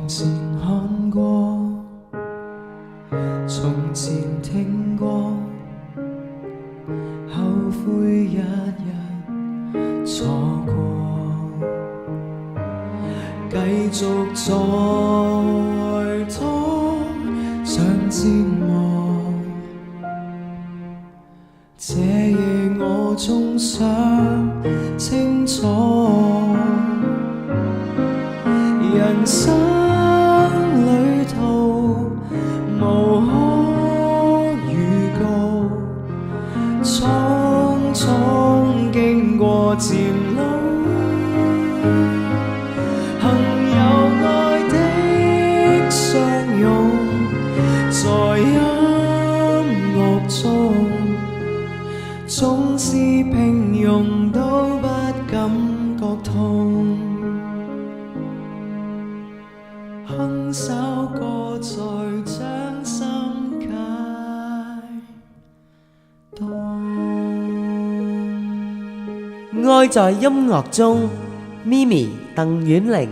從前看過，從前聽過，後悔日日錯過，繼續再拖，像折磨。這夜我終想清楚，人生旅途無可預告，匆匆經過漸老，幸有愛的相擁，在音樂中，縱是平庸都不感覺痛，哼首歌在掌心解凍。愛在音樂中 ，Mimi 鄧婉玲。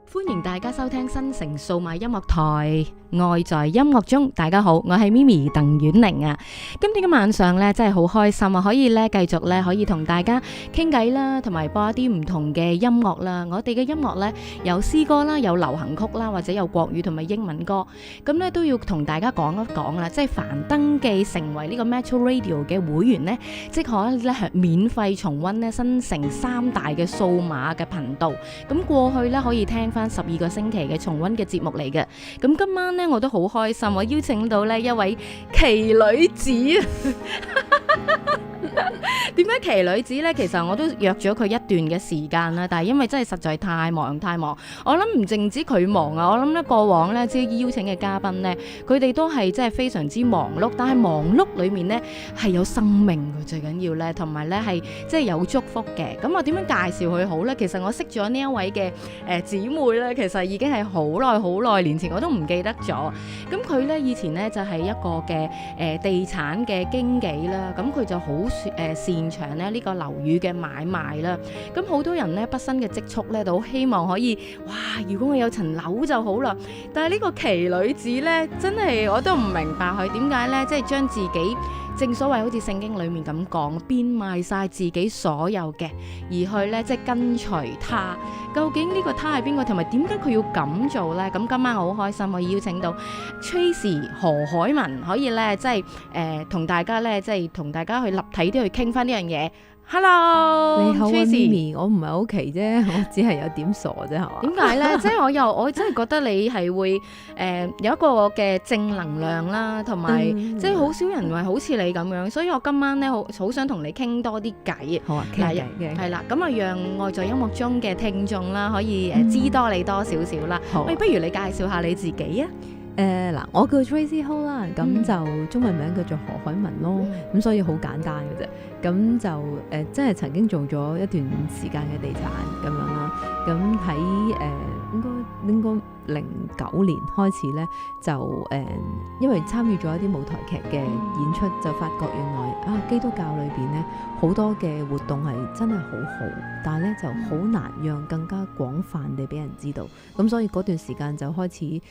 歡迎大家收聽新城數碼音樂台愛在音樂中。大家好，我係 Mimi 鄧婉玲啊。今天嘅晚上咧真係好開心啊，可以咧繼續咧可以同大家傾偈啦，同埋播一啲唔同嘅音樂啦。我哋嘅音樂咧有詩歌啦，有流行曲啦，或者有國語同埋英文歌。咁咧都要同大家講一講啦，即係凡登記成為呢個 Metro Radio 嘅會員呢，即可咧係免費重溫呢新城3大嘅數碼嘅頻道。咁過去咧可以聽翻12個星期嘅重溫嘅節目嚟嘅。咁今晚呢，我都好開心，我邀請到呢一位奇女子點解奇女子呢？其實我都約咗佢一段嘅時間啦，但係因為真係實在太忙，我諗唔淨止佢忙啊，我諗呢過往呢，即係邀請嘅嘉賓呢，佢哋都係真係非常之忙碌，但係忙碌裏面呢，係有生命嘅，最緊要呢，同埋呢係即係有祝福嘅。咁我點樣介紹佢好呢？其實我識咗呢一位嘅姊妹呢，其實已經係好耐年前，我都唔記得咗。咁佢呢，以前呢，就係一個嘅地產嘅經紀啦，咁佢就好擅長呢個樓宇嘅買賣啦。咁好多人呢，畢生嘅積蓄呢，都希望可以，哇！如果我有層樓就好啦。但係呢個奇女子呢，真係我都唔明白佢點解呢，即係將自己正所謂好似聖經裏面咁講，變賣晒自己所有嘅，而去呢，即係跟隨他。究竟呢個他係邊個，同埋點解佢要咁做呢？咁今晚我好開心，我邀請到 Tracy 何凱文，可以呢，即係同大家呢，即係同大家去立體啲去傾翻呢樣嘢。Hello，你好啊 Tracy。 Mimi， 我唔係好奇啫，我只係有點傻啫，係嘛？點解呢？即係我真係覺得你係會有一個嘅正能量啦，同埋即係好少人係好似你咁樣，所以我今晚呢，好想同你傾多啲偈。好啊，傾偈嘅。係啦，咁啊讓愛在音樂中嘅聽眾啦，可以知多你多少少啦。喂，不如你介紹下你自己啊？嗱，我叫 Tracy Ho 啦，咁就中文名叫做何凱文咯，咁所以好簡單嘅啫。咁就真係曾經做咗一段時間嘅地產咁樣啦。咁喺應該09年開始咧，就因為參與咗一啲舞台劇嘅演出，就發覺原來基督教裏邊咧好多嘅活動係真係好好，但係咧就好難讓更加廣泛地俾人知道。咁所以嗰段時間就開始。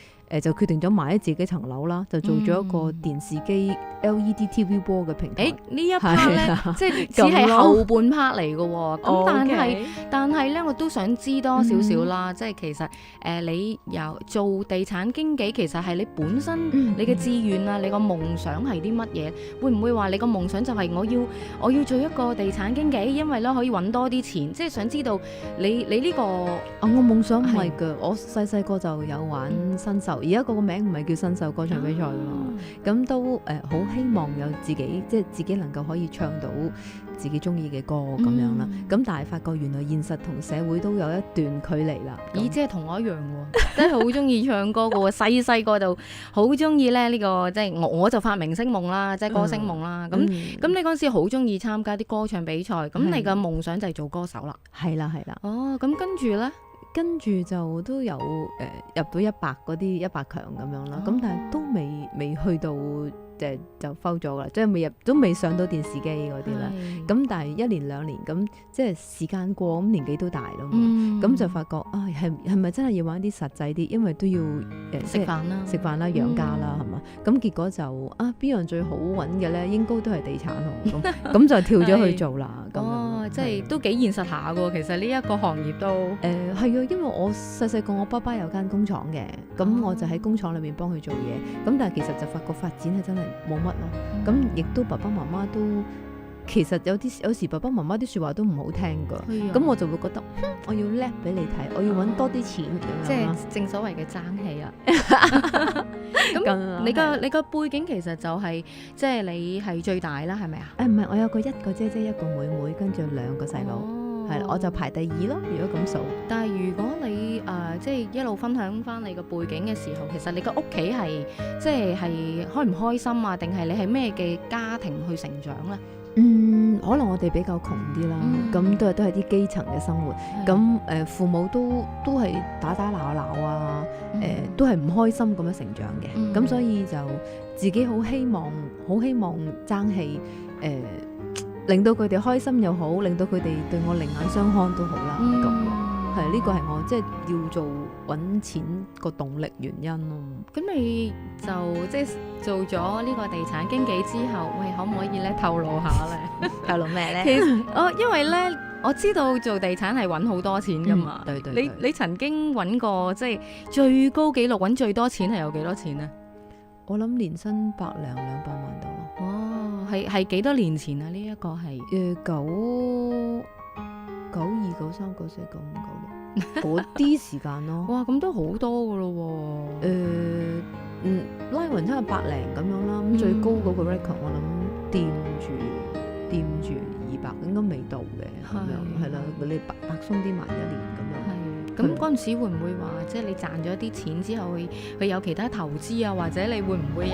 就決定咗買咗自己層樓啦，就做咗一個電視機 LED TV 波嘅平台。呢一 part 咧，即係只係後半 part 嚟嘅喎。咁但係咧，我都想知多少少啦。即係其實你由做地產經紀，其實係你本身你嘅志願啊，你個夢想係啲乜嘢？會唔會話你個夢想就係我要做一個地產經紀，因為咧可以揾多啲錢？即係想知道你呢個我夢想唔係㗎，我細個就有玩新秀。而家個名唔係叫新秀歌唱比賽㗎嘛，咁都好希望有自己能夠可以唱到自己中意嘅歌咁樣啦。咁但係發覺原來現實同社會都有一段距離啦。咦，即係同我一樣喎，真係好中意唱歌㗎喎，細個就好中意咧呢個即係我就發明星夢啦，即係歌星夢啦。咁你嗰陣時好中意參加啲歌唱比賽，咁你嘅夢想就係做歌手啦。係啦。哦，咁跟住咧？跟住就都有入到100嗰啲100強咁樣啦，咁但係都未去到就 foul 咗啦，即係都未上到電視機嗰啲啦。咁但係1年2年咁，即係時間過咁年紀都大啦嘛，咁就發覺係咪真係要玩啲實際啲？因為都要食飯啦，養家啦，係嘛？咁結果就邊樣最好揾嘅咧？應該都係地產喎，咁就跳咗去做啦。即係都幾現實下㗎喎。其實呢一個行業都係啊，因為我細個我爸爸有間工廠嘅，咁我就喺工廠裏面幫佢做嘢。咁但係其實就發覺發展係真係冇乜咯。咁亦都爸爸媽媽都其實有時爸爸媽媽啲説話都唔好聽㗎。咁我就會覺得我要叻俾你睇，我要揾多啲錢，即係正所謂嘅爭氣啦。咁你個背景其實就係即係你係最大啦，係咪啊？唔係，我有一個姐姐一個妹妹，跟住2個細佬，係啦，我就排第2咯。如果咁數，但係如果你即係一路分享翻你個背景嘅時候，其實你個屋企係即係開唔開心啊？定係你係咩嘅家庭去成長咧？可能我哋比較窮啲啦，咁都係啲基層嘅生活，咁父母都係打鬧啊，都係唔開心咁樣成長嘅，咁所以就自己好希望爭氣，令到佢哋開心又好，令到佢哋對我另眼相看都好啦，咁係呢個係我即係要做揾錢個動力原因咯。咁你就即係做咗呢個地產經紀之後，喂，可唔可以咧透露下咧？透露咩咧？其實因為咧，我知道做地產係揾好多錢噶嘛。對。你曾經揾過即係最高紀錄揾最多錢係有幾多錢啊？我諗年薪100零200萬到咯。哦，係幾多年前啊？呢一個係92、93、94、95、96嗰啲時間咯。哇，咁都好多噶咯喎。拉勻差係100零咁樣啦。咁最高嗰個 record 我諗掂住200，應該未到嘅咁樣，係啦。你白鬆啲埋1年咁樣。咁嗰陣時會唔會話，即係你賺咗啲錢之後，佢有其他投資啊？或者你會唔會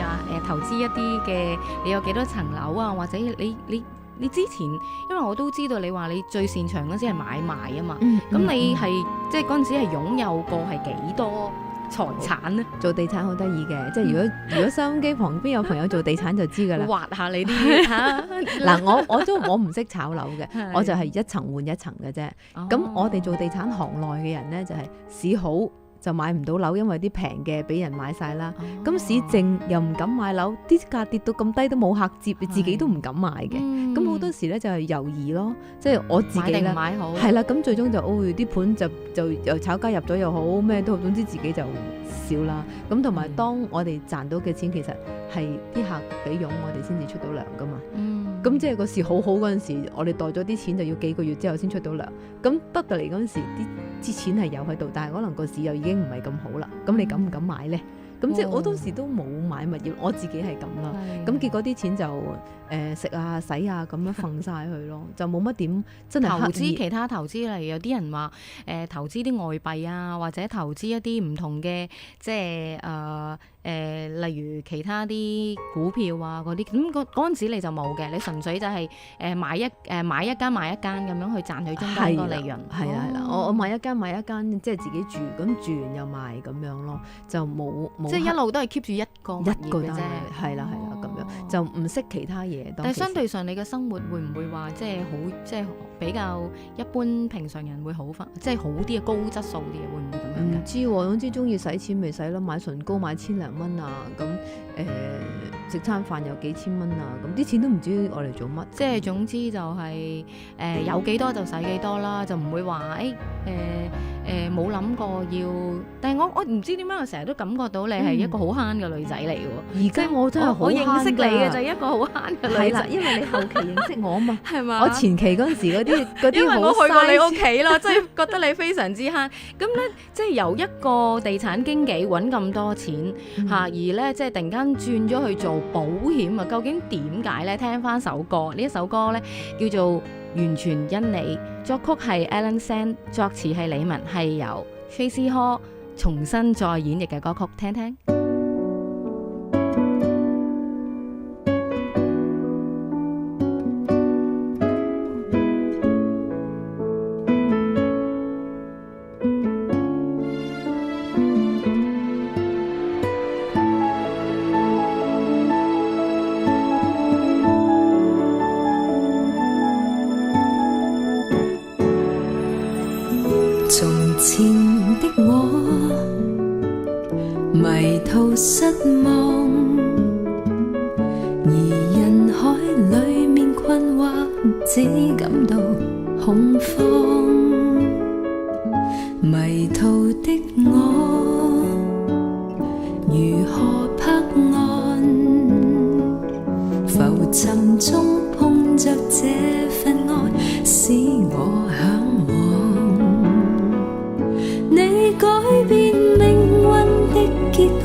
投資一啲嘅？你有幾多層樓啊？或者你之前，因為我都知道你話你最擅長嗰陣時係買賣啊嘛。咁你係即係嗰陣時係擁有過係幾多財產咧？做地產好得意嘅，即係如果收音機旁邊有朋友做地產就知㗎啦。挖下你啲嚇嗱，我唔識炒樓嘅，我就係一層換一層嘅啫。咁我哋做地產行內嘅人咧，就係市好就買唔到樓，因為啲平嘅俾人買晒啦。咁市靜又唔敢買樓，啲價跌到咁低都冇客接，自己都唔敢買嘅。咁好多時咧就係猶豫咯，即係我自己咧買定買好係啦。咁最終就啲盤就又炒家入咗又好咩都好，總之自己就少啦。咁同埋當我哋賺到嘅錢，其實係啲客俾傭我哋先至出到糧噶嘛。咁即係個市好嗰陣時，我哋袋咗啲錢就要幾個月之後先出到糧。咁得到嚟嗰陣時，啲錢係有喺度，但係可能個市又已經唔係咁好啦。咁你敢唔敢買咧？咁即係我當時都冇買物業，我自己係咁啦。咁結果啲錢就食啊使啊咁樣瞓晒去咯，就冇乜點真係投資其他投資，例如有啲人話投資啲外幣啊，或者投資一啲唔同嘅即係例如其他啲股票啊嗰啲。咁嗰陣時你就冇嘅，你純粹就係買一間咁樣去賺佢中間個利潤。係啦，我買一間即係自己住，咁住完又賣咁樣咯，就冇即係一路都係 keep 住一個物業嘅啫。係啦咁樣，就唔識其他嘢。但係相對上你嘅生活會唔會話即係比較一般平常人會好翻，即係好啲嘅高質素啲嘅，會唔會咁樣？唔知喎，總之中意使錢咪使咯，買唇膏買千零蚊啊，咁食餐飯有幾千蚊啊，咁啲錢都唔知我嚟做乜。即係總之就係有幾多就使幾多啦，就唔會話冇諗過要。但係我唔知點解我成日都感覺到你係一個好慳嘅女仔嚟喎。而家我真係好慳㗎。我認識你嘅就係一個好慳嘅女仔。係啦，因為你後期認識我啊嘛。係嘛？我前期嗰陣時嗰啲因為我去過你屋企啦，即係覺得你非常之慳。咁咧，即係由一個地產經紀揾咁多錢嚇，而咧即係突然間轉咗去做保險啊！究竟點解咧？聽翻首歌，呢一首歌咧叫做《完全因你》，作曲係 Alan Sand， 作詞係李玟，係由 Tracy Hall 重新再演繹嘅歌曲，聽聽。前的我迷途失望，而人海裏面困惑，只感到恐慌。迷途的我如何拍岸，浮沉中碰着這份愛，使我向往。你改變命運的結局，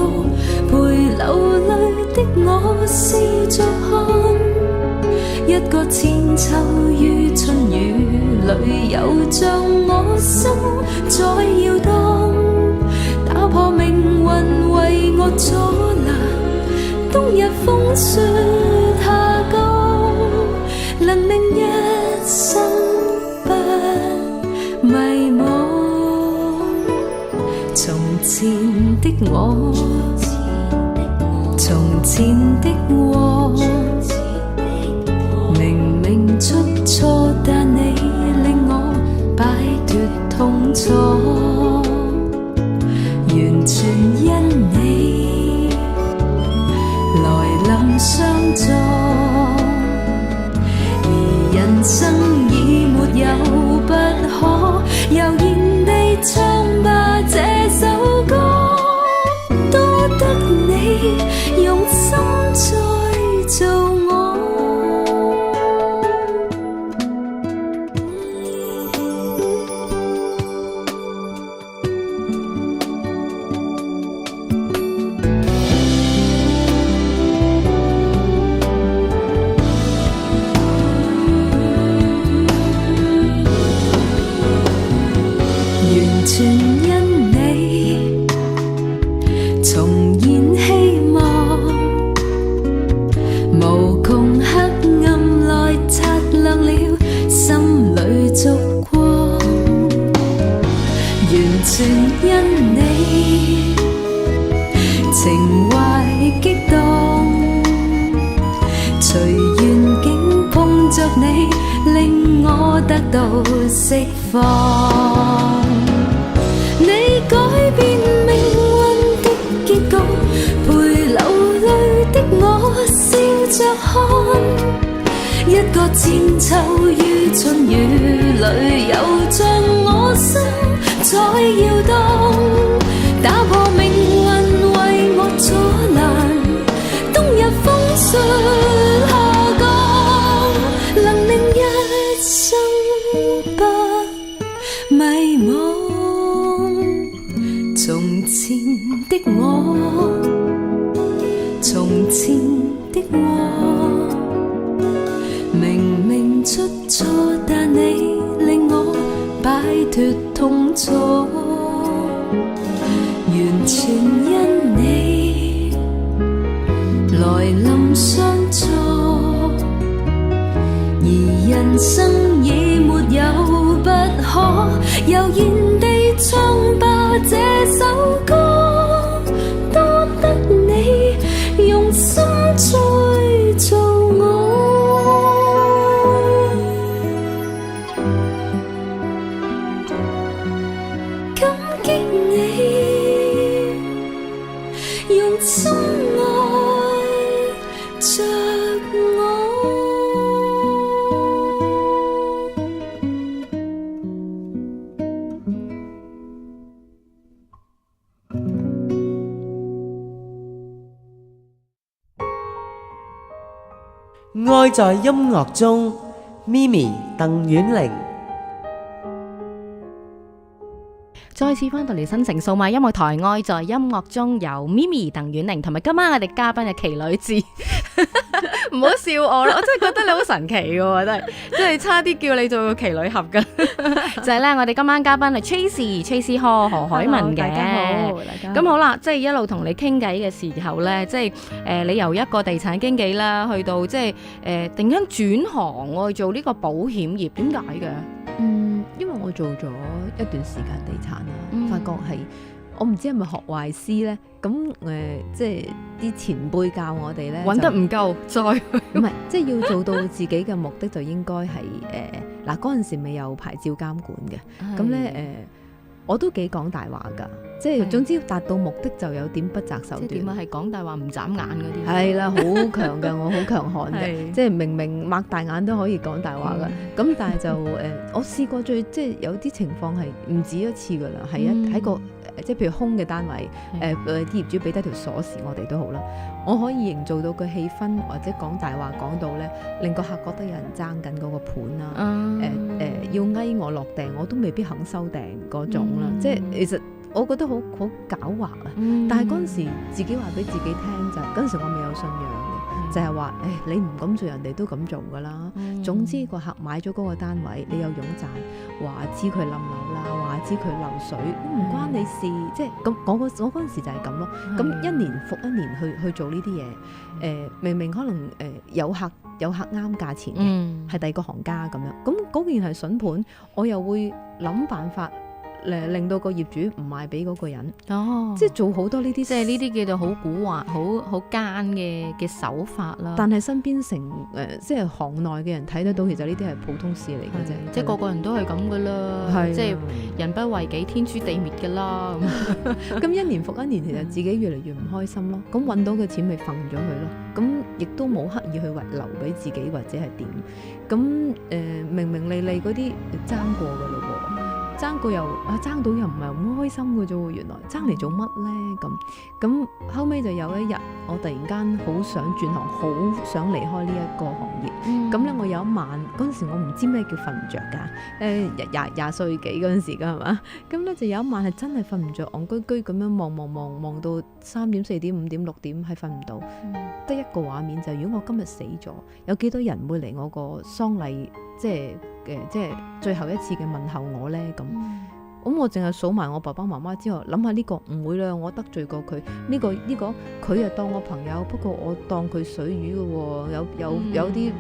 陪流淚的我笑着看，一個千秋於春雨裏，又像我心在搖盪，打破命運為我阻攔，冬日風雪下降，能令一生不迷惘。從前的我，從前的我，明明出錯，但你令我擺脫痛楚，完全因你來臨相助，而人生已沒有不可，悠然地唱吧這首歌，多得你用心再做我。完全因你重現希望，無窮黑暗來擦亮了心裏燭光，完全因你情懷激盪，隨緣境碰着你，令我得到釋放。你改變命運的結局，陪流淚的我笑着看，一個千秋於春雨裏，又像我心在搖盪，打破命運為我阻攔，冬日風雪下降，能令一生不迷惘。從前的我，從前的我，明明出錯，但你令我擺脫痛楚，完全因你來臨相助，而人生已沒有不可，悠然地唱吧這首歌，多得你用心再做我。感激你用心愛着我。愛在音樂中 ，Mimi 鄧婉玲。再次翻到嚟新城數碼音樂台，愛在音樂中有 Mimi 鄧婉玲同埋今晚我哋嘉賓嘅奇女子，唔好笑我啦，我真係覺得你好神奇嘅，真係差啲叫你做奇女俠噶。就係咧，我哋今晚嘉賓係 Tracy 何海文嘅。大家好，大家咁好啦，即係一路同你傾偈嘅時候咧，即係你由一個地產經紀啦，去到即係突然間轉行去做呢個保險業，點解嘅？因為我做咗一段時間地產啦，發覺係我唔知係咪學壞師咧，咁即係啲前輩教我哋咧，揾得唔夠，再唔係即係要做到自己嘅目的就應該係嗱嗰陣時未有牌照監管嘅，咁咧我都幾講大話㗎，即係係總之達到目的就有點不擇手即係點啊？段。係講大話唔眨眼嗰啲。係啦，好強嘅，我好強悍嘅，係即係明明擘大眼都可以講大話㗎。咁但係就我試過即係有啲情況係唔止一次㗎啦，係喺個即係譬如空嘅單位，啲業主俾低條鎖匙我哋都好啦，我可以營造到個氣氛或者講大話講到咧，令個客覺得有人爭緊嗰個盤啦。要翳我落訂，我都未必肯收訂嗰種啦。即係其實我覺得好狡猾啊。但係嗰陣時自己話俾自己聽就係嗰陣時我未有信仰嘅，就係話你唔咁做，人哋都咁做㗎啦。總之個客買咗嗰個單位，你有佣賺，話知佢冧樓啦，話知佢漏水，唔關你事。即係咁，我嗰陣時就係咁咯。咁一年復一年去做呢啲嘢，明明可能有客啱價錢嘅，係第二個行家咁樣。咁嗰件係筍盤，我又會諗辦法令到個業主唔賣俾嗰個人。即係做好多呢啲，即係呢啲叫做好蠱惑、好奸嘅手法啦。但係身邊即係行內嘅人睇得到，其實呢啲係普通事嚟嘅啫。即係個個人都係咁噶啦，即係人不為己，天誅地滅噶啦。咁一年復一年，其實自己越嚟越唔開心咯。咁揾到嘅錢咪瞓咗佢咯。咁亦都冇刻意去留俾自己或者係點。咁明明利嗰啲爭過噶咯喎。爭過爭到又唔係咁開心嘅啫喎，原來爭嚟做乜咧？咁後尾就有一日，我突然間好想轉行，好想離開呢一個行業。咁咧，我有一晚嗰陣時，我唔知咩叫瞓唔着㗎。廿歲幾嗰陣時㗎係嘛？咁咧就有一晚係真係瞓唔着，戇居居咁樣望到3點、4點、5點、6點係瞓唔到，得一個畫面就係如果我今日死咗，有幾多人會嚟我個喪禮？即係最後一次嘅問候我咧咁。咁我淨係數埋我爸爸媽媽之後，諗下呢個唔會啦，我得罪過佢。呢個佢又當我朋友，不過我當佢水魚嘅喎。有啲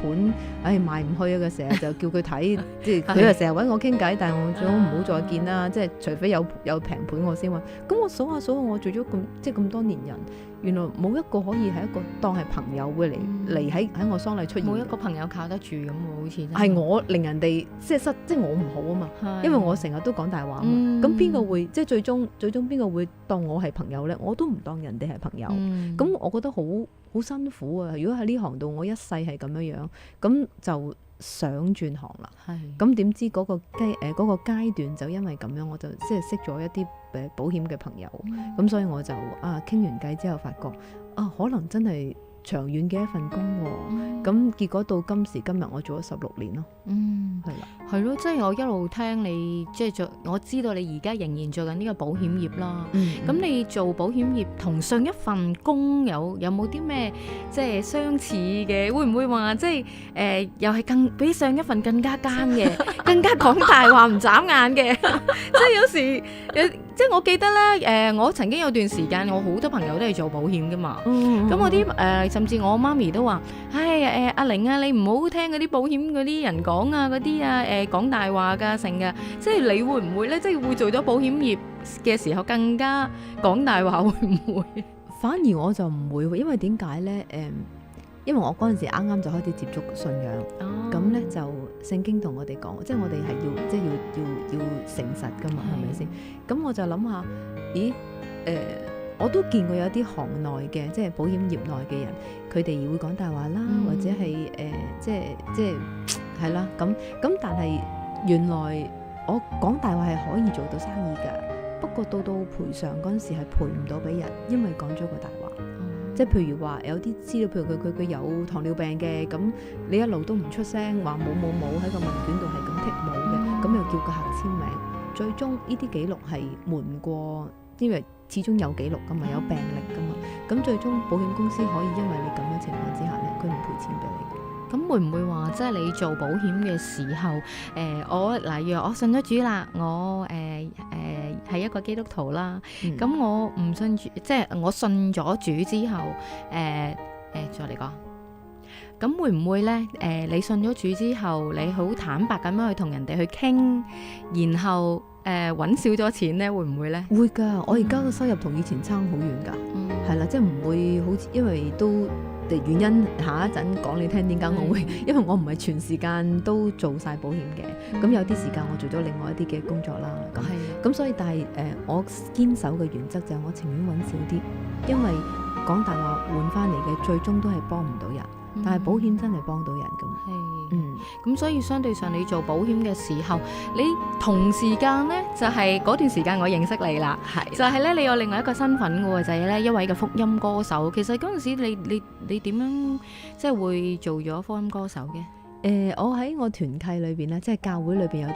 盤，賣唔去啊！佢成日就叫佢睇，即係佢又成日揾我傾偈，但係我最好唔好再見啦。即係除非有平盤我先揾。咁我數下我做咗咁多年人，原來冇一個可以係一個當係朋友會嚟喺我喪禮出現。冇一個朋友靠得住咁喎，好似係我令人哋即係我唔好啊嘛，因為我成日都講大話啊嘛。咁邊個會即係最終邊個會當我係朋友咧？我都唔當人哋係朋友。咁我覺得好辛苦啊！如果喺呢行度我一世係咁樣，咁就想轉行啦。咁點知嗰個階段就因為咁樣，我就即係識咗一啲保險嘅朋友。咁所以我就傾完偈之後發覺可能真係長遠嘅一份工喎。咁結果到今時今日我做咗16年咯。係啦，係咯，即係我一路聽你即係我知道你而家仍然做緊呢個保險業啦。咁你做保險業同上一份工有冇啲咩即係相似嘅？會唔會話即係又係比上一份更加奸嘅，更加講大話唔眨眼嘅？即係有時即係我記得咧，我曾經有段時間，我好多朋友都係做保險噶嘛。咁我啲甚至我媽咪都話：阿玲啊，你唔好聽嗰啲保險嗰啲人講啊，嗰啲講大話㗎成㗎。即係你會唔會咧？即係會做咗保險業嘅時候更加講大話，會唔會？反而我就唔會，因為點解咧？因為我嗰陣時啱啱就開始接觸信仰，咁咧就聖經同我哋講，即係我哋係要誠實㗎嘛，係咪先？咁我就諗下，咦？我都見過有啲行內嘅，即係保險業內嘅人，佢哋會講大話啦，或者係即係啦，咁但係原來我講大話係可以做到生意㗎，不過到賠償嗰陣時係賠唔到俾人，因為講咗個大話。即係譬如話有啲資料，譬如佢有糖尿病嘅，咁你一路都唔出聲，話冇喺個問卷度係咁剔冇嘅，咁又叫個客簽名，最終呢啲記錄係瞞過，因為始終有記錄㗎嘛，有病歷㗎嘛，咁最終保險公司可以因為你咁嘅情況之下咧，佢唔賠錢俾你。咁會唔會話即係你做保險嘅時候，例如我信咗主啦，我係一個基督徒啦，咁我唔信主，即係我信咗主之後，再嚟講，咁會唔會咧？你信咗主之後，你好坦白咁樣去同人哋去傾，然後揾少咗錢咧，會唔會咧？會㗎，我而家嘅收入同以前差好遠㗎，係啦，即係唔會好似，因為都原因下一陣講你聽點解我會，因為我唔係全時間都做晒保險嘅，咁有啲時間我做咗另外一啲嘅工作啦。咁所以但係我堅守嘅原則就係我情願揾少啲，因為講大話換翻嚟嘅最終都係幫唔到人，但係保險真係幫到人咁。咁所以相對上你做保險嘅時候，你同時間呢，就係嗰段時間我認識你啦，就係咧你有另外一個身份嘅喎，就係咧一位嘅福音歌手。其實嗰陣時你點樣即係會做咗福音歌手嘅？我喺我團契裏邊咧，即係教會裏邊有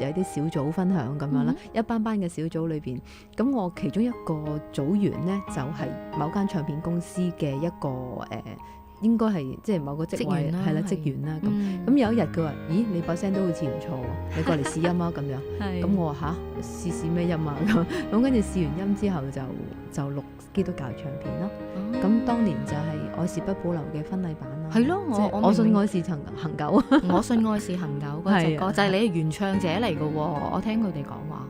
啲小組分享咁樣啦，一班嘅小組裏邊，咁我其中一個組員呢，就係某間唱片公司嘅一個應該係即係某個職位係啦，職員啦咁有一日佢話：咦，你把聲都好似唔錯喎，你過嚟試音啊咁樣。咁我話嚇試咩音啊咁跟住試完音之後就錄基督教唱片咯。咁當年就係愛是不保留嘅婚禮版啦。係咯，我信愛是恒久。我信愛是恒久嗰隻歌就係你係原唱者嚟嘅喎，我聽佢哋講話。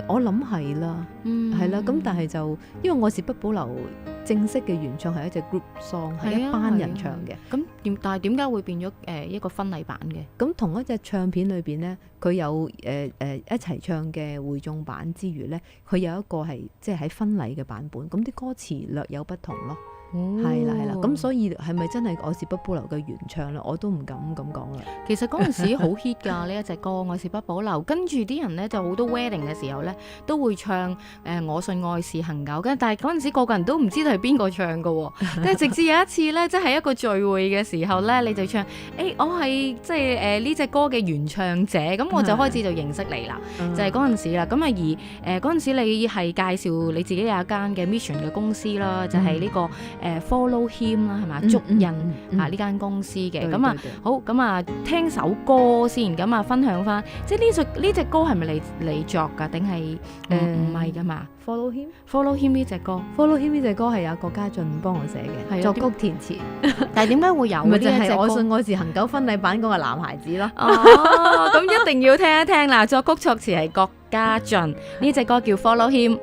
我諗係啦，係啦，咁但係就因為愛是不保留正式嘅原唱係一隻 group song，係一班人唱嘅。咁但係點解會變咗一個婚禮版嘅？咁同一隻唱片裏邊呢，佢有一齊唱嘅會眾版之餘呢，佢有一個係即係喺婚禮嘅版本，咁啲歌詞略有不同咯。係啦，咁所以係咪真係愛是不保留嘅原唱咧？我都唔敢咁講啦。其實嗰陣時好 hit 㗎呢一隻歌愛是不保留，跟住啲人咧就好多 wedding 嘅時候咧都會唱我信愛是恒久嘅，但係嗰陣時個人都唔知道係邊個唱㗎喎，但係直至有一次咧，即係一個聚會嘅時候咧，你就唱我係即係呢隻歌嘅原唱者，咁我就開始就認識你啦，就係嗰陣時啦。咁而嗰陣時你係介紹你自己有一間嘅 mission 嘅公司啦，就係呢個。Follow Him 啦，係嘛？足印呢間公司嘅咁啊，好咁啊，聽首歌先，咁啊，分享翻，即係呢隻歌係咪你作㗎？定係唔係㗎嘛？Follow Him 呢隻歌係有郭家俊幫我寫嘅，作曲填詞。但係點解會有呢一隻歌？咪就係我信愛是恒久婚禮版嗰個男孩子咯。哦，咁一定要聽一聽啦！作曲作詞係郭家俊，呢隻歌叫 Follow Him。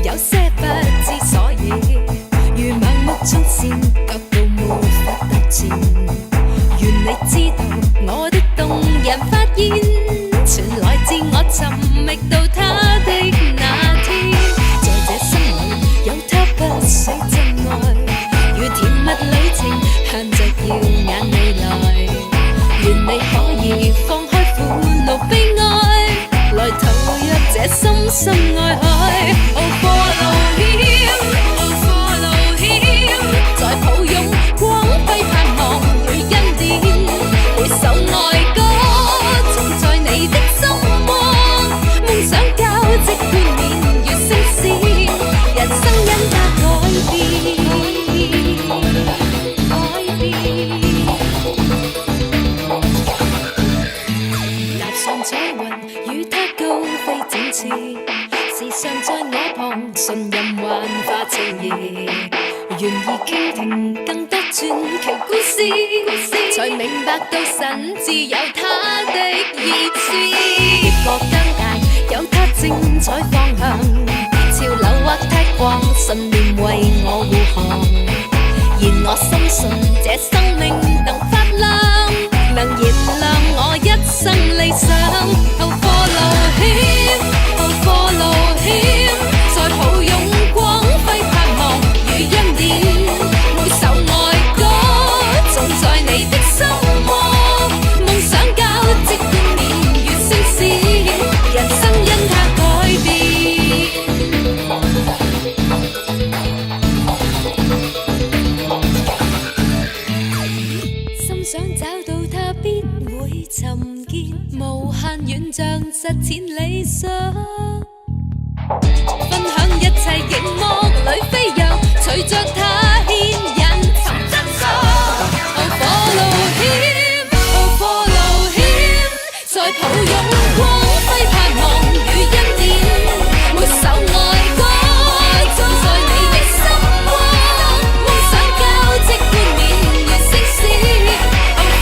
有些不知所以，如盲目衝線，腳步沒法踏前。願你知道我的動人發現，全來自我尋覓到他的那天。在這生裏有他不死真愛，如甜蜜旅程盼着耀眼未來。願你可以放開苦惱悲哀，來投入這深深愛海。Follow him，在抱擁光輝盼望與恩典，每首愛歌總在你的心窩，夢想交織冠冕越星閃，人生因他改變。踏上彩雲與他高飛展翅，時常在我旁，信任幻化情誼，願意傾聽更多傳奇故事，才明白到神自有他的意思。越過疆界，有他精彩方向，潮流或太狂，信念為我護航。然我深信這生命能發亮，能燃亮我一生理想。Follow him，Follow him，在抱擁光輝盼望與恩典，每首愛歌總在你的心窩，夢想交織冠冕越星閃，人生因他改變。心想找到他必會尋見，無限遠像實踐理想。分享一切熒幕裏飛揚，隨着他牽引尋真相。Follow him，Follow him，在抱擁光輝盼望與恩典，每首愛歌總在你的心窩，夢想交織冠冕越星閃。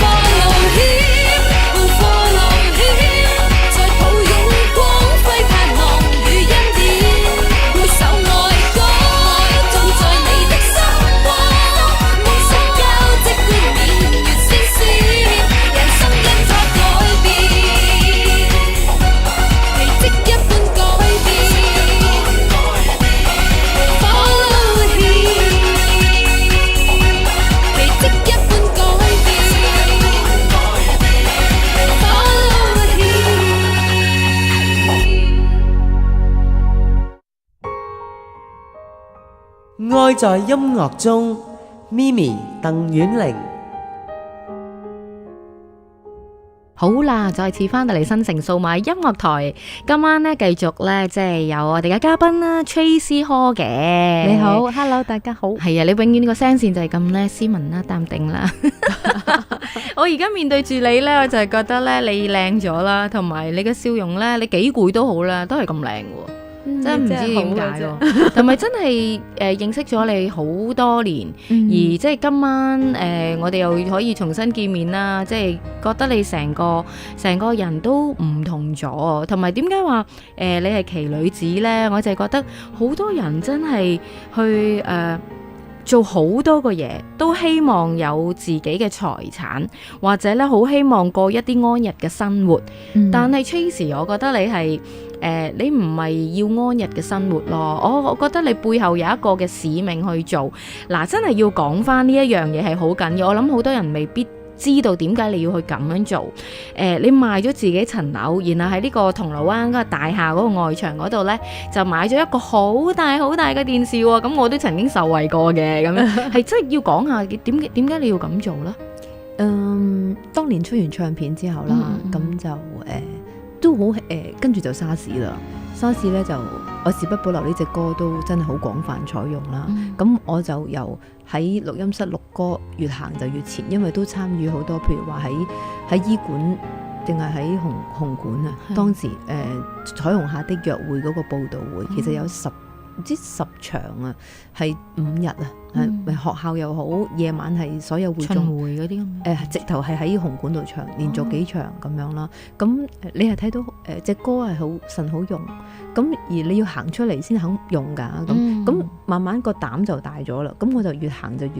Follow 愛在音樂中，Mimi 鄧婉玲。好啦，再次翻到嚟新城數碼音樂台，今晚咧繼續咧，即係有我哋嘅嘉賓啦 ，Tracy Hall 嘅。你好，Hello， 大家好。係啊，你永遠呢個聲線就係咁咧斯文啦、淡定啦。我而家面對住你咧，我就係覺得咧你靚咗啦，同埋你嘅笑容咧，你幾攰都好啦，都係咁靚喎。真係唔知點解喎，同埋真係認識咗你好多年，而即係今晚我哋又可以重新見面啦，即係覺得你成個人都唔同咗，同埋點解話你係奇女子呢？我就係覺得好多人真係去做好多個嘢，都希望有自己嘅財產，或者咧好希望過一啲安逸嘅生活。但係 Tracy， 我覺得你係你唔係要安逸嘅生活咯。我覺得你背後有一個嘅使命去做。嗱，真係要講翻呢一樣嘢係好緊要。我諗好多人未必知道點解你要去咁樣做。你賣咗自己層樓，然後喺呢個銅鑼灣嗰個大廈嗰個外牆嗰度呢，就買咗一個好大好大嘅電視喎。咁我都曾經受惠過嘅，咁樣係真係要講下點解你要咁做呢？當年出完唱片之後啦，咁就都好跟住就沙士啦。沙士咧就愛是不保留呢隻歌都真係好廣泛採用啦。咁我就由喺錄音室錄歌越行就越前，因為都參與好多，譬如話喺醫館定係喺紅館啊。當時彩虹下的約會嗰個報導會，其實有10場啊，係5日啊，係學校又好，夜晚係所有會眾巡迴嗰啲咁。直頭係喺紅館度唱，連續幾場咁樣啦。咁你係睇到隻歌係好神好用，咁而你要行出嚟先肯用㗎。咁慢慢個膽就大咗啦。咁我就越行就越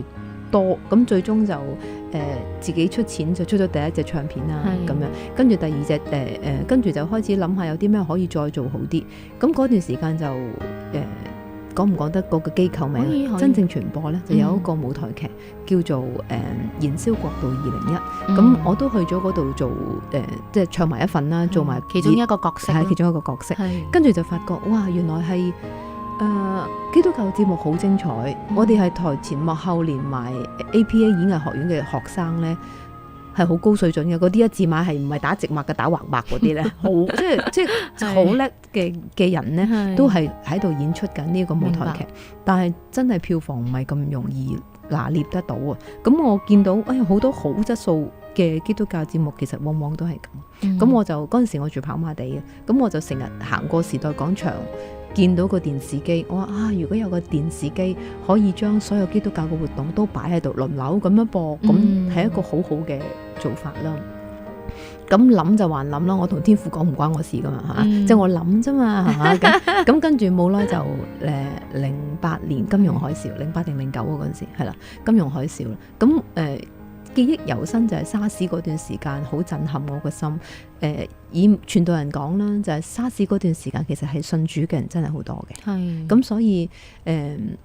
多，咁最終就自己出錢就出咗第一隻唱片啦。咁樣跟住第二隻跟住就開始諗下有啲咩可以再做好啲。咁嗰段時間就講唔講得嗰個機構名？真正傳播咧就有一個舞台劇叫做燃燒國度2001。咁我都去咗嗰度做即係唱埋一份啦，做埋其中一個角色，係其中一個角色。跟住就發覺哇，原來係基督教節目好精彩。我哋係台前幕後連埋 APA 演藝學院嘅學生咧，係好高水準嘅。嗰啲一字馬係唔係打直馬嘅，打橫馬嗰啲咧，好即係好叻嘅人咧，都係喺度演出緊呢個舞台劇。但係真係票房唔係咁容易拿捏得到啊！咁我見到好多好質素嘅基督教節目，其實往往都係咁。咁我就嗰陣時我住跑馬地嘅，咁我就成日行過時代廣場，見到個電視機，我話如果有個電視機可以將所有基督教嘅活動都擺喺度輪流咁樣播，咁係一個好好嘅做法啦。咁諗就還諗啦，我同天父講唔關我事噶嘛，嚇，即係我諗啫嘛，係嘛？咁跟住冇耐就08年金融海嘯，08定09嗰陣時係啦，金融海嘯啦。咁記憶猶新就係沙士嗰段時間好震撼我個心。以傳道人講啦，就係沙士嗰段時間其實係信主嘅人真係好多嘅。咁所以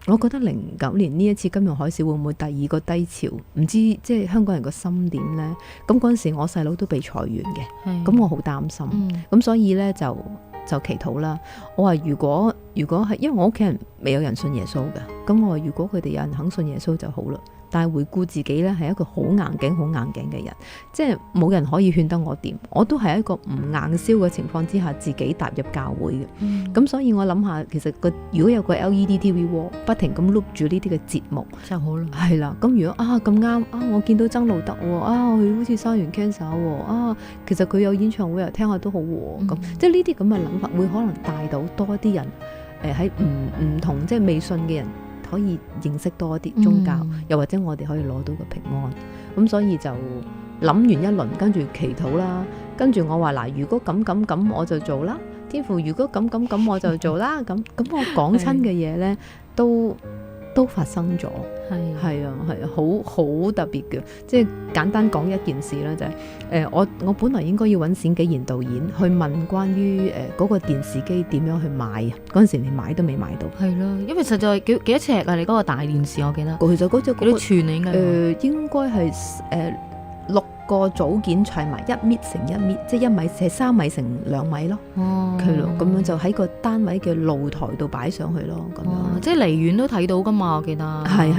我覺得09年呢一次金融海嘯會唔會第二個低潮？唔知即係香港人個心點呢？咁嗰陣時我細佬都被裁員嘅，咁我好擔心。咁所以呢就祈禱啦。我話如果係因為我屋企人未有人信耶穌嘅，咁我話如果佢哋有人肯信耶穌就好啦。但係回顧自己咧，係一個好硬頸嘅人，即係冇人可以勸得我掂。我都係一個唔硬銷嘅情況之下，自己踏入教會嘅。咁所以我諗下，其實如果有個 LED TV wall 不停咁 loop 住呢啲嘅節目就好啦。係啦，咁如果咁啱我見到曾路德佢好似生完 cancer 其實佢有演唱會聽下都好咁。即係呢啲咁嘅諗法，會可能帶到多啲人喺唔同即係未信嘅人。可以認識多啲宗教，又或者我哋可以攞到個平安。咁所以就諗完一輪，跟住祈禱啦，跟住我話嗱，如果咁我就做啦。天父，如果咁我就做啦。咁我講親嘅嘢咧，都發生咗。係啊，好特別嘅。即係簡單講一件事啦，就係我本來應該要揾冼紀賢導演去問關於嗰個電視機點樣去買啊。嗰陣時連買都未買到。係咯，因為實在幾多尺啊？你嗰個大電視我記得。其實嗰隻幾多寸啊？應該應該係個組件砌埋1米乘1米，即係1米係3米乘2米咯。係咯，咁樣就喺個單位嘅露台度擺上去咯，咁樣。即係離遠都睇到噶嘛，我記得。係。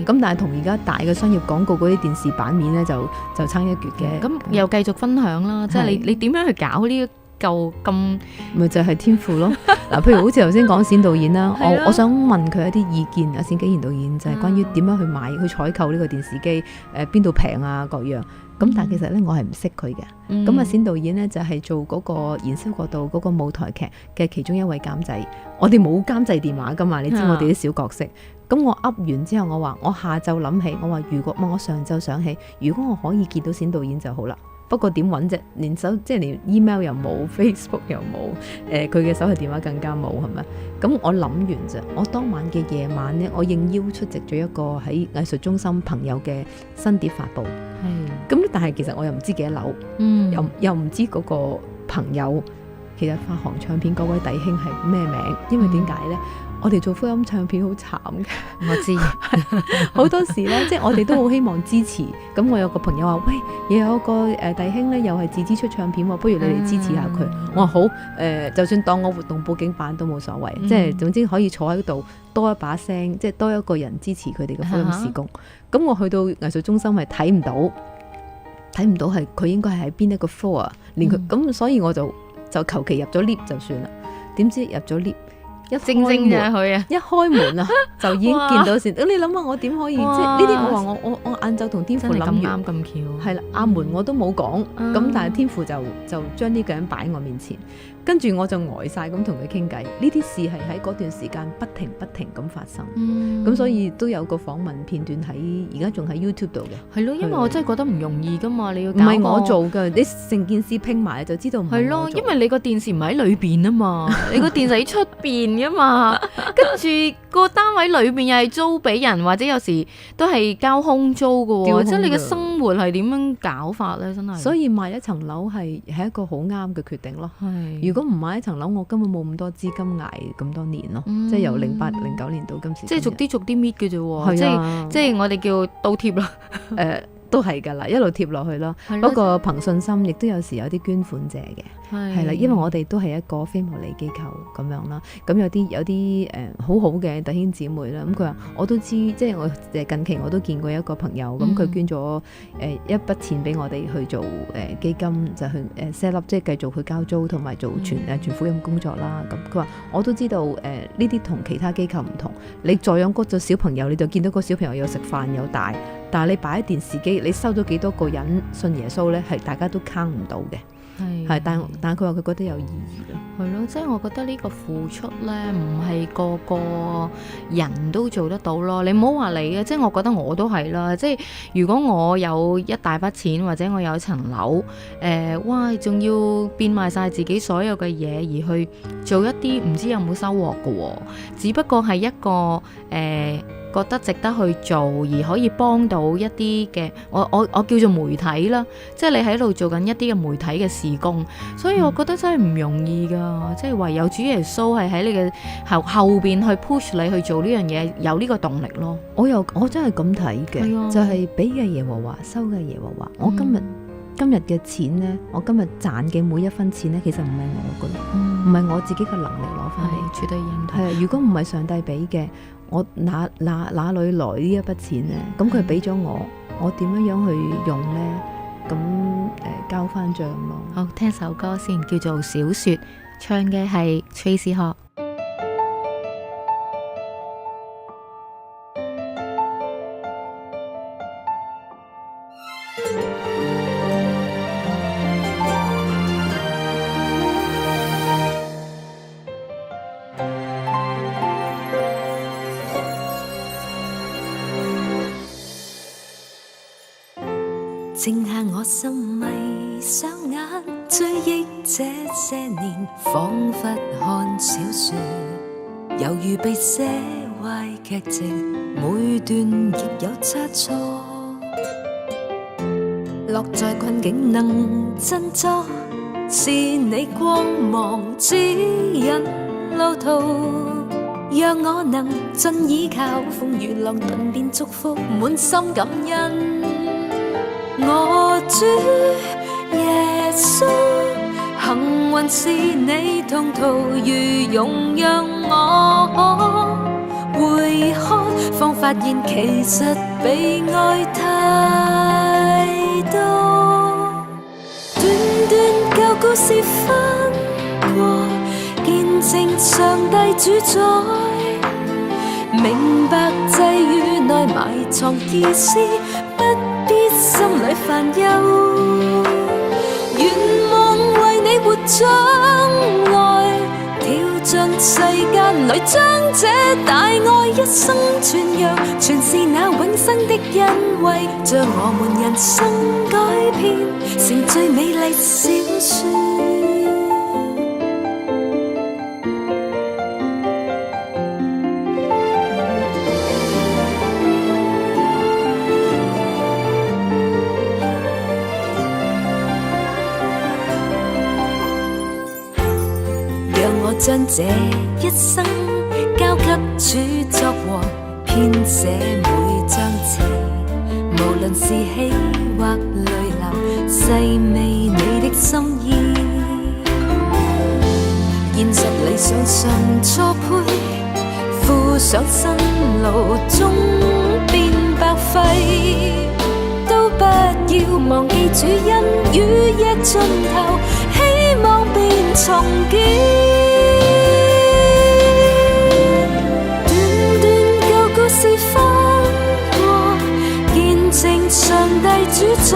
咁但係同而家大嘅商業廣告嗰啲電視版面咧，就差一橛嘅。咁又繼續分享啦，即係你點樣去搞呢一嚿咁？咪就係天賦咯。嗱，譬如好似頭先講冼導演啦，我想問佢一啲意見啊，冼紀賢導演就係關於點樣去買去採購呢個電視機，邊度平啊各樣。咁但係其實咧，我係唔識佢嘅。咁啊，冼導演咧就係做嗰個燃燒國度嗰個舞台劇嘅其中一位監製。我哋冇監製電話噶嘛，你知我哋啲小角色。咁我噏完之後，我話我下晝諗起，我話如果我上晝想起，如果我可以見到冼導演就好啦。不過點揾啫？即係連 email 又冇 ，Facebook 又冇，佢嘅手提電話更加冇，係咪？咁我諗完啫。我當晚嘅夜晚咧，我應邀出席咗一個喺藝術中心朋友嘅新碟發布。咁但係其實我又唔知幾多樓，又唔知嗰個朋友其實發行唱片嗰位弟兄係咩名，因為點解咧？我哋做福音唱片好慘嘅，我知好多時咧，即係我哋都好希望支持。咁我有個朋友話：喂，又有個弟兄咧，又係自資出唱片喎，不如你哋支持下佢。我話好，就算當我活動報警版都冇所謂，即係總之可以坐喺度多一把聲，即係多一個人支持佢哋嘅福音事工。咁我去到藝術中心係睇唔到係佢應該係喺邊一個 floor， 連佢咁，所以我就求其入咗 lift 就算啦。點知入咗 lift，一開門啊，就已經見到先。你諗下我點可以？即係呢啲我話我晏晝同天父諗完，咁啱咁巧。係啦，阿門我都冇講，咁但係天父就將呢個人擺喺我面前，跟住我就呆晒咁同佢傾偈。呢啲事係喺嗰段時間不停咁發生。咁所以都有個訪問片段喺而家仲喺 YouTube 度嘅。係咯，因為我真係覺得唔容易噶嘛，你要搞唔係我做㗎，你成件事拼埋就知道唔係我做。係咯，因為你個電視唔喺裏邊啊嘛，你個電視喺出邊噶嘛，跟住個單位裏邊又係租俾人，或者有時都係交空租㗎喎，即係你嘅生活係點樣搞法咧？真係。所以買一層樓係一個好啱嘅決定咯。如果唔買一層樓，我根本冇咁多資金捱咁多年咯。即係由08、09年到今時。即係逐啲搣嘅啫喎。即係我哋叫倒貼啦。都係㗎啦，一路貼落去咯。不過憑信心，亦都有時有啲捐款者嘅，係啦，因為我哋都係一個非牟利機構咁樣啦。咁有啲好好嘅弟兄姊妹啦。咁佢話我都知，即係我近期我都見過一個朋友，咁佢捐咗一筆錢俾我哋去做基金，就去set up，即係繼續去交租同埋做傳福音工作啦。咁佢話我都知道呢啲同其他機構唔同，你助養嗰個小朋友，你就見到個小朋友有食飯有大。但係你擺喺電視機，你收咗幾多個人信耶穌咧？係大家都 count 唔到嘅，係但係佢話佢覺得有意義咯。係咯，即係我覺得呢個付出咧，唔係個個人都做得到咯。你唔好話你啊，即係我覺得我都係啦。即係如果我有一大筆錢，或者我有一層樓，哇，仲要變賣晒自己所有嘅嘢，而去做一啲唔知有冇收穫嘅喎。只不過係一個覺得值得去做，而可以幫到一啲嘅，我叫做媒體啦，即係你喺度做緊一啲嘅媒體嘅事工，所以我覺得真係唔容易噶，即係唯有主耶穌係喺你嘅後邊去 push 你去做呢樣嘢，有呢個動力咯。我真係咁睇嘅，就係俾嘅耶和華，收嘅耶和華。我今日嘅錢呢，我今日賺嘅每一分錢呢，其實唔係我嘅，唔係我自己嘅能力攞翻嚟，絕對認同。係啊，如果唔係上帝俾嘅，我哪裏來呢一筆錢呢？咁佢俾咗我點樣樣去用呢？咁交翻帳咯。好，聽首歌先，叫做《小說》，唱嘅係 Tracy Hall。靜下我心迷上眼，追憶這些年，彷彿看小說，猶如被寫壞劇情，每段亦有差錯。落在困境能振作，是你光芒指引路途，讓我能盡倚靠，風雨浪頓變祝福，滿心感恩。我主耶穌，幸運是你同途如容讓我回看，方發現其實被愛太多。段段舊故事翻過，見證上帝主宰，明白際遇內埋藏意思，不必心裏煩憂。願望為你活將來，跳進世間裏將這大愛一生傳揚，全是那永生的恩惠，將我們人生改編成最美麗小說。將這一生交給主作王，編寫每章詞，無論是喜或淚流，細味你的心意。現實理想上錯配，付上辛勞終變白費，都不要忘記主恩與夜盡頭，希望變重建。是翻過，見證上帝主宰，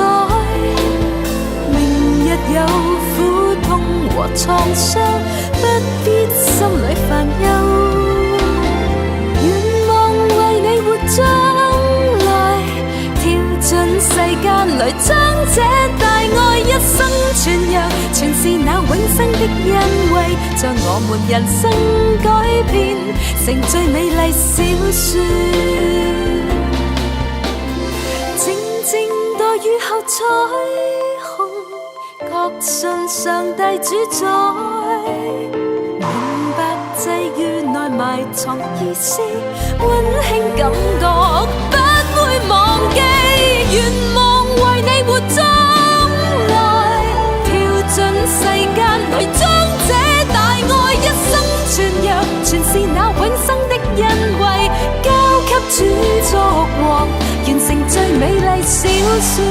明日有苦痛和創傷，不必心裏煩憂。願望為你活將來，跳進世間裏將這大愛一生傳揚，全是那永生的恩惠，將我們人生改變成最美麗小說。靜靜待雨後彩虹，確信上帝主宰，明白際遇內埋藏意思，溫馨感覺不會忘記。願望為你活將來，跳進世間裏將這大愛一生傳揚，全是那永生的恩惠，交給主作王，完成最美麗小說。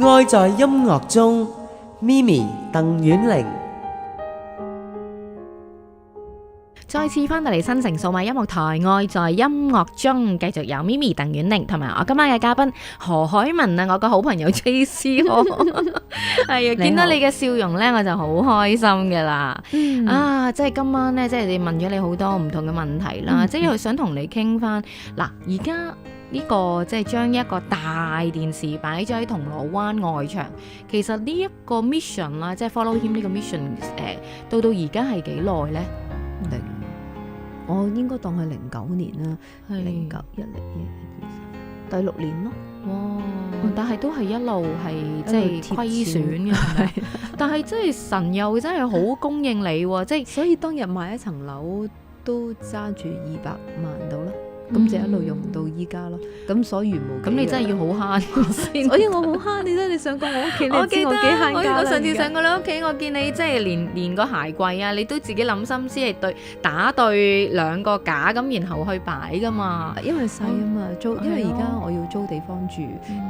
愛在音樂中 ，Mimi 鄧婉玲。再次翻到嚟新城數碼音樂台，愛在音樂中，繼續有 Mimi 鄧婉玲同埋我今晚嘅嘉賓何海文啊，我個好朋友 JC 係啊，見到你嘅笑容咧，我就好開心噶啦。啊，即係今晚咧，即係你問咗你好多唔同嘅問題啦，即係想同你傾翻嗱，而家呢個即係將一個大電視擺咗喺銅鑼灣外牆，其實呢一個 mission 啦，即係 Follow Him 呢個 mission，到而家係幾耐咧？我應該當係09年啦，09、10、11、12、第6年咯。哇！但係都係一路係即係虧損嘅，係咪？但係即係神又真係好供應你喎，即係所以當日買一層樓都揸住200萬到啦。咁就一路用到依家咯，咁所餘無幾。咁你真係要好慳先，所以我好慳。你真係上過我屋企，你知我幾慳家啦。我上次上過你屋企，我見你即係連個鞋櫃啊，你都自己諗心思係打對2個架咁，然後去擺噶嘛。因為細啊嘛，因為而家我要租地方住，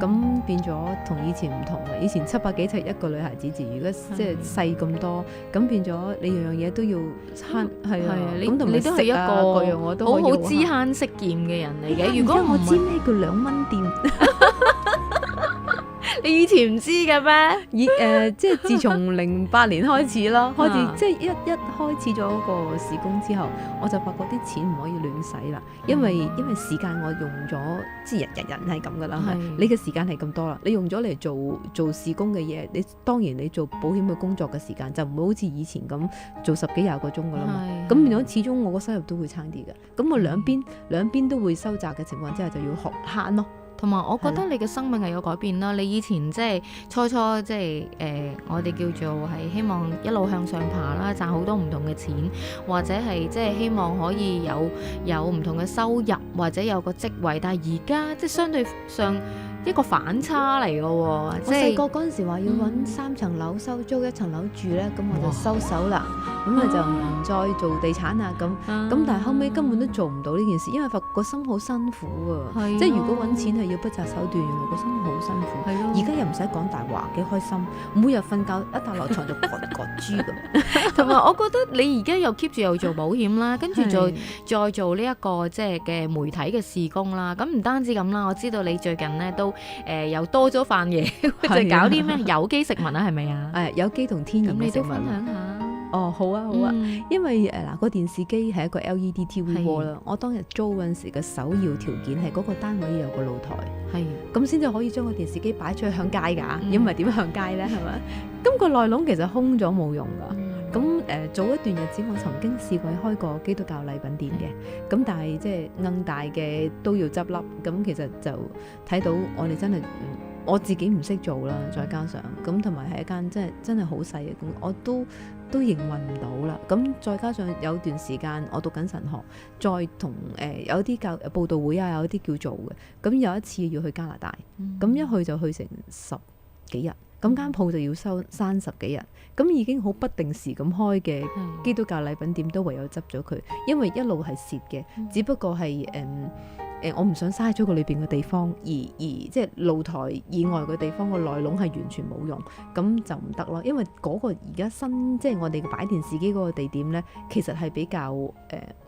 咁變咗同以前唔同啦。以前700幾尺一個女孩子住，而家即係細咁多，咁變咗你樣樣嘢都要慳。係啊，咁同埋你都係一個各樣我都好知慳識儉嘅人嚟嘅。如果我知咩叫2蚊店，你以前唔知嘅咩？即係自從08年開始啦，開始即係一開始咗個事工之後，我就發覺啲錢唔可以亂使啦，因為時間我用咗，即係人係咁噶啦，你嘅時間係咁多啦，你用咗嚟做事工嘅嘢，你當然你做保險嘅工作嘅時間就唔會好似以前咁做10幾20個鐘噶啦嘛，咁變咗始終我個收入都會差啲嘅，咁我兩邊都會收窄嘅情況之下，就要學慳咯。同埋我覺得你嘅生命係有改變啦。你以前即係初即係我哋叫做係希望一路向上爬啦，賺好多唔同嘅錢，或者係即係希望可以有唔同嘅收入，或者有個職位。但係而家即係相對上一個反差嚟嘅喎。我即係細個嗰陣時話要揾3層樓收租1層樓住咧，咁我就收手啦，咁啊就唔再做地產啦咁。咁但係後尾根本都做唔到呢件事，因為發覺個心好辛苦啊！係啊即係如果揾錢係要不擇手段，原來個心好辛苦。係咯而家又唔使講大話，幾開心，每日瞓覺一笪落床就割豬咁。同埋我覺得你而家又 keep 住又做保險啦，跟住係再做呢一個即係嘅媒體嘅事工啦。咁唔單止咁啦，我知道你最近咧都又多咗飯嘢，就係搞啲咩有機食物啊，係咪啊？有機同天咁你都然嘅食物。分享下。哦，好啊，好啊。嗯因為嗱個電視機係一個 LED TV 係鍋啦，我當日租嗰陣時嘅首要條件係嗰個單位要有個露台，係咁先至可以將個電視機擺出去向街㗎，嗯如果唔係點向街咧？係咪？咁個內籠其實空咗冇用㗎。咁早一段日子，我曾經試過開過基督教禮品店嘅，咁但係即係硬大嘅都要執笠，咁其實就睇到我哋真係我自己唔識做啦，再加上咁同埋係一間真係好細嘅公司，我都營運唔到啦。咁再加上有段時間我讀緊神學，再同有啲報道會啊，有啲叫做嘅，咁有一次要去加拿大，咁一去就去成10幾日。咁間鋪就要收30幾日，咁已經好不定時咁開嘅基督教禮品店都唯有執咗佢，因為一路係蝕嘅，只不過係我唔想嘥咗個裏邊嘅地方，而即係露台以外嘅地方個內籠係完全冇用，咁就唔得咯。因為嗰個而家新即係我哋嘅擺電視機嗰個地點呢，其實係比較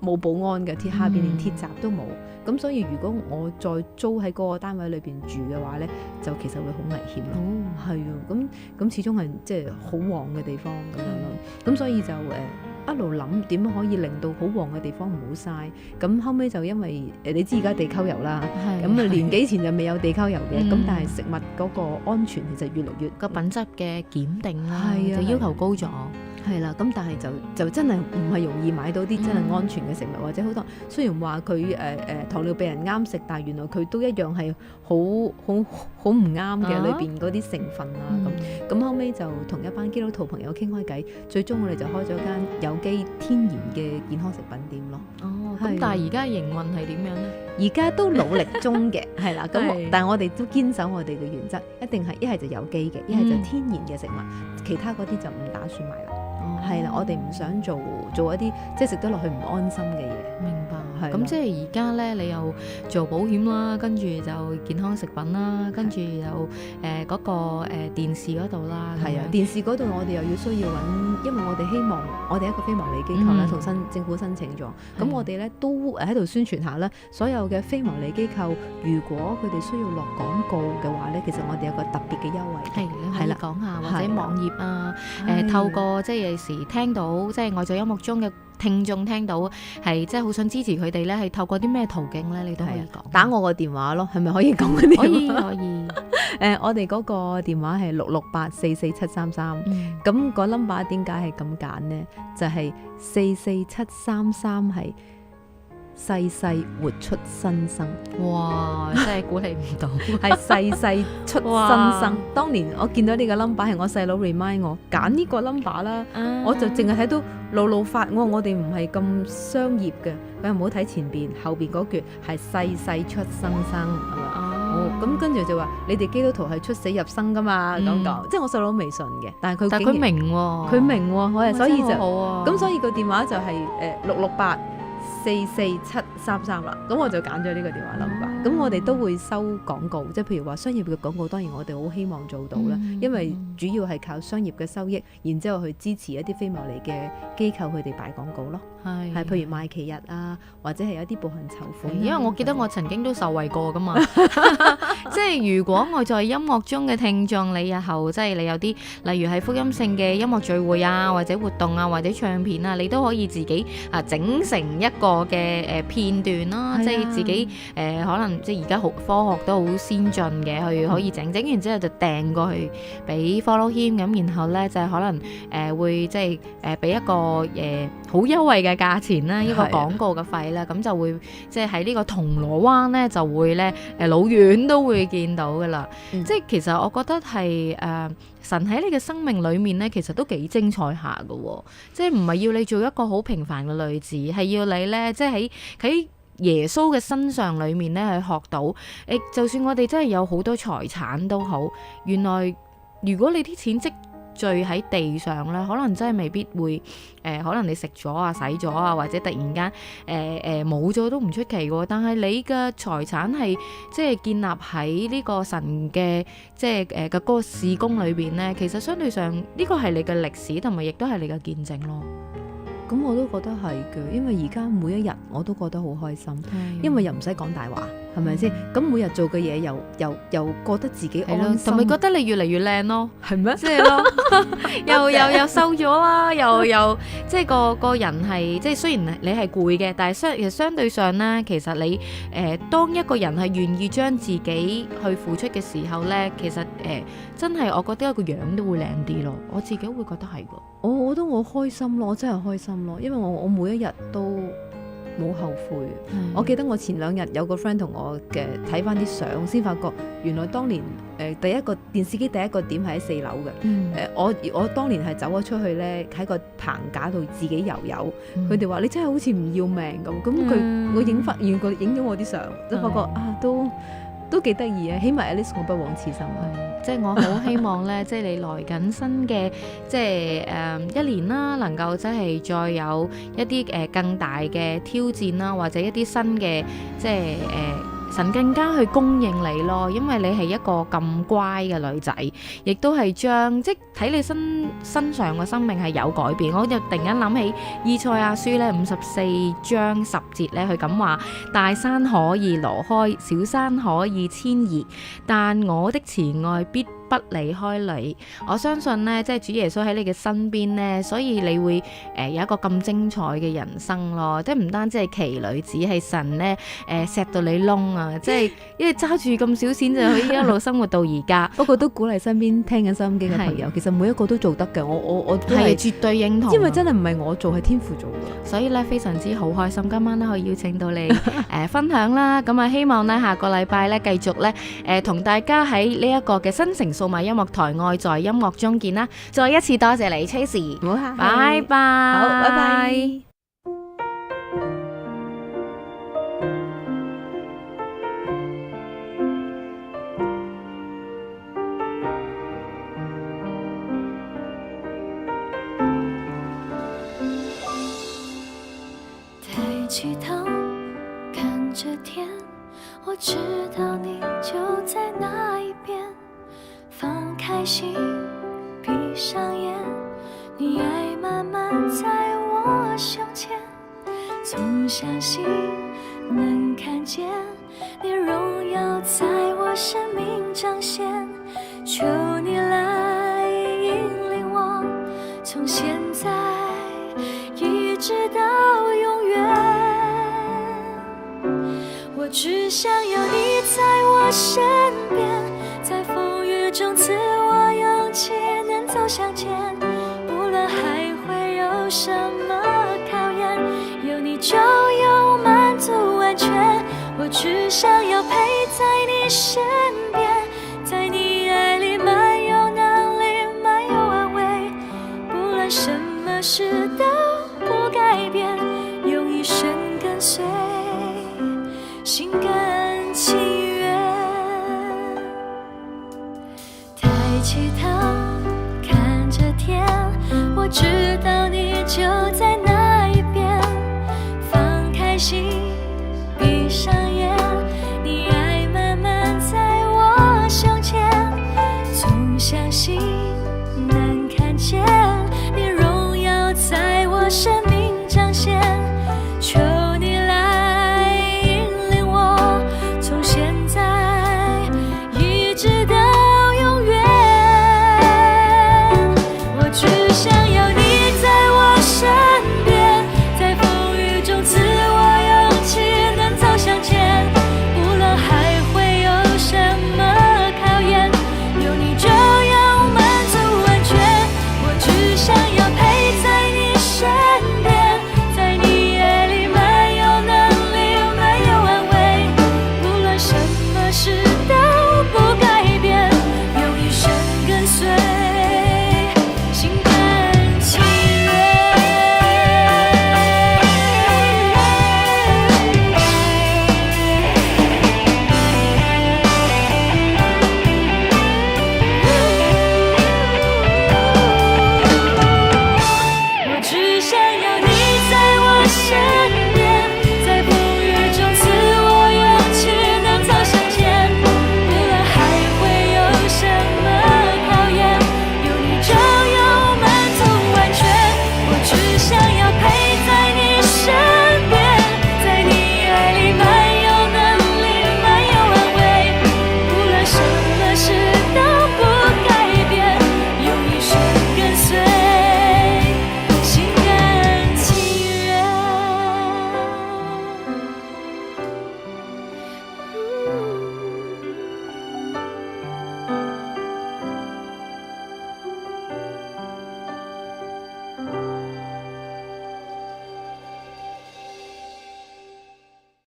冇保安嘅，下邊連鐵閘都冇，咁所以如果我再租喺嗰個單位裏邊住嘅話呢，就其實會好危險咯。係啊，咁始終係即係好旺嘅地方咁樣咯，咁所以就一路諗點樣可以令到好旺嘅地方唔好嘥，咁後尾就因為你知而家地溝油啦，咁啊年幾前就未有地溝油嘅，咁但係食物嗰個安全其實越嚟越個品質嘅檢定啦，係啊就要求高咗。係啦，咁但係就真係唔係容易買到啲真係安全嘅食物，或者好多雖然話佢糖尿病人啱食，但係原來佢都一樣係好唔啱嘅裏邊嗰啲成分啊咁。咁後尾就同一班基督徒朋友傾開偈，最終我哋就開咗間有機天然嘅健康食品店咯。哦，咁但係而家營運係點樣呢？而家都努力中嘅，係啦。咁係但係我哋都堅守我哋嘅原則，一定係一係就有機嘅，一係就天然嘅食物，其他嗰啲就唔打算買啦。係啦，我哋唔想做一啲即係食得落去唔安心嘅嘢。明白。係咁即係而家咧，你又做保險啦，跟住就健康食品啦，跟住又嗰個電視嗰度啦。係啊，咁樣電視嗰度我哋又要需要揾，因為我哋希望我哋一個非牟利機構啦，同政府申請咗。咁我哋咧都喺度宣傳下啦，所有嘅非牟利機構，如果佢哋需要落廣告嘅話咧，其實我哋有個特別嘅優惠。係你可以講下，或者係啦網頁啊，係透過即係有時聽到即係愛在音樂中嘅聽眾聽到係即係好想支持佢哋咧，係透過啲咩途徑咧？你都可以講。打我個電話咯，係咪可以講嗰啲？可以可以。我哋嗰個電話係668447733。嗯咁個 number 點解係咁揀呢？就係44733係細細活出新生，哇！真係估你唔到。係細細出新哇生。當年我見到呢個 number 係我細佬 remind 我揀呢個 number 啦，我就淨係睇到老發，我哋唔係咁商業嘅，佢唔好睇前邊後邊嗰橛係細細出新生，係咪？咁跟住就話你哋基督徒係出死入生噶嘛，咁講，即係我細佬未信嘅，但係佢竟然明喎，佢明喎，我哋所以就好啊。咁所以個電話就係668447733啦，咁我就揀咗呢個電話 number。咁我哋都會收廣告，即係譬如話商業嘅廣告，當然我哋好希望做到啦，因為主要係靠商業嘅收益，然之後去支持一啲非牟利嘅機構佢哋擺廣告咯。係譬如賣旗日啊，或者係有啲步行籌款。因為我記得我曾經都受惠過噶嘛，即係如果我在音樂中嘅聽眾，你日後即係你有啲例如係福音性嘅音樂聚會啊，或者活動啊，或者唱片啊，你都可以自己整成一個嘅片段啦，即係自己可能能即係而家好科學都好先進嘅，佢可以整完之後就掟過去俾 Follow Him 咁，然後咧就係可能會即係俾一個好優惠嘅價錢啦，一個廣告嘅費啦，咁就會即係喺呢個銅鑼灣咧就會咧老遠都會見到噶啦。即係其實我覺得係神喺你嘅生命裏面咧，其實都幾精彩下㗎喎，即係唔係要你做一個好平凡嘅女子，係要你咧即係喺耶穌嘅身上裏面咧去學到，就算我哋真係有好多財產都好，原來如果你啲錢積聚喺地上咧，可能真係未必會可能你食咗啊、洗咗啊，或者突然間冇咗都唔出奇喎。但係你嘅財產係即係建立喺呢個神嘅即係嘅嗰個事工裏邊咧，其實相對上呢個係你嘅歷史，同埋亦都係你嘅見證咯。咁我都覺得係嘅，因為而家每一日我都覺得好開心，因為又唔使講大話，係咪先？咁每日做嘅嘢又覺得自己安心，同埋覺得你越嚟越靚咯，係咩？即係咯，又瘦咗啦，又即係個人係即係雖然你係攰嘅，但係相對上咧，其實你當一個人係願意將自己去付出嘅時候咧，其實真係我覺得一個樣都會靚啲咯，我自己會覺得係㗎。我覺得我開心咯，我真係開心咯，因為我每一日都冇後悔。我記得我前2日有個 friend 同我嘅睇翻啲相，先發覺原來當年第一個電視機第一個點係喺4樓嘅。我當年係走咗出去咧，喺個棚架度自己游油。佢哋話你真係好似唔要命咁。咁我影咗我啲相，就發覺啊都幾得意啊！起碼 at least 我不枉此生。即係我好希望咧，即係你來緊新嘅即係一年啦，能夠即係再有一啲更大嘅挑戰啦，或者一啲新嘅即係神更加去供應你咯，因為你係一個咁乖嘅女仔，亦都係將即係睇你身上嘅生命係有改變。我就突然間諗起以賽亞書咧54章10節咧，佢咁話：大山可以挪開，小山可以遷移，但我的慈愛必不離開你。我相信呢，即係主耶穌喺你嘅身邊呢，所以你會有一個咁精彩嘅人生咯。即係唔單止係奇女子，係神呢錫到你窿啊！即係因為揸住咁少錢就可以一路生活到而家。不過都鼓勵身邊聽緊收音機嘅朋友，其實每一個都做得嘅。我都係絕對認同，因為真係唔係我做，係天父做嘅。所以咧非常之好開心，今晚咧可以邀請到你分享啦。咁啊，希望咧下個禮拜咧繼續咧同大家喺呢一個嘅新城數碼音樂台愛在音樂中見啦。再一次多謝你 Tracy， 唔好客氣，拜拜，好，拜拜。抬起頭看着天，我知道你就在那一邊，放開心閉上眼，你愛慢慢在我胸前，總相信能看見你榮耀在我生命彰顯，求你來引領我，從現在一直到永遠，我只想要你在我身邊，在風雨中賜我勇氣，能走向前，無論還會有什麼考驗，有你就有滿足安全，我只想要陪在你身邊，在你愛裡滿有能力，滿有安慰，不論什麼事